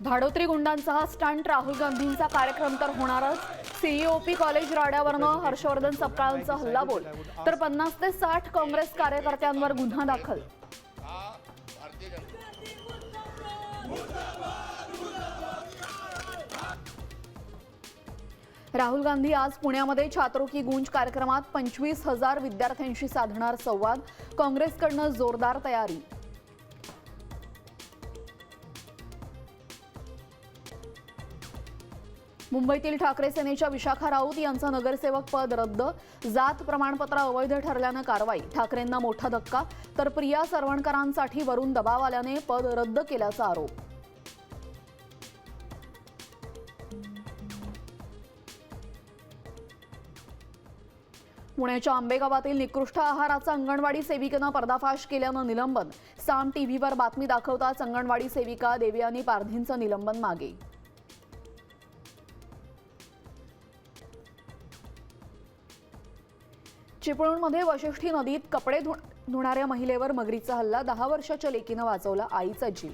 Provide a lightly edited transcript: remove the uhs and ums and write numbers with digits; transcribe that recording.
भाडोत्री गुंडांसह stunt Rahul गांधींचा कार्यक्रम तर होणारच। सीईओपी कॉलेज राड्यावरनं हर्षवर्धन सपकाळांचा हल्लाबोल, तर 50 ते 60 काँग्रेस कार्यकर्त्यांवर गुन्हा दाखल। राहुल गांधी आज पुण्यामध्ये छात्रों की गूंज कार्यक्रमात 25,000 विद्यार्थ्यांशी साधणार संवाद। काँग्रेसकडनं जोरदार तयारी। मुंबईतील ठाकरे सेनेच्या विशाखा राऊत यांचं नगरसेवक पद रद्द। जात प्रमाणपत्र अवैध ठरल्यानं कारवाई। ठाकरेंना मोठा धक्का, तर प्रिया सरवणकरांसाठी वरून दबाव आल्याने पद रद्द केल्याचा आरोप। पुण्याच्या आंबेगावातील निकृष्ट आहाराचा अंगणवाडी सेविकेनं पर्दाफाश केल्यानं निलंबन। साम टीव्हीवर बातमी दाखवताच अंगणवाडी सेविका देवयानी पारधींचं निलंबन मागे। चिपळूणमध्ये वशिष्ठी नदीत कपडे धुणाऱ्या महिलेवर मगरीचा हल्ला। 10 वर्षाच्या लेकीनं वाचवला आईचा जीव।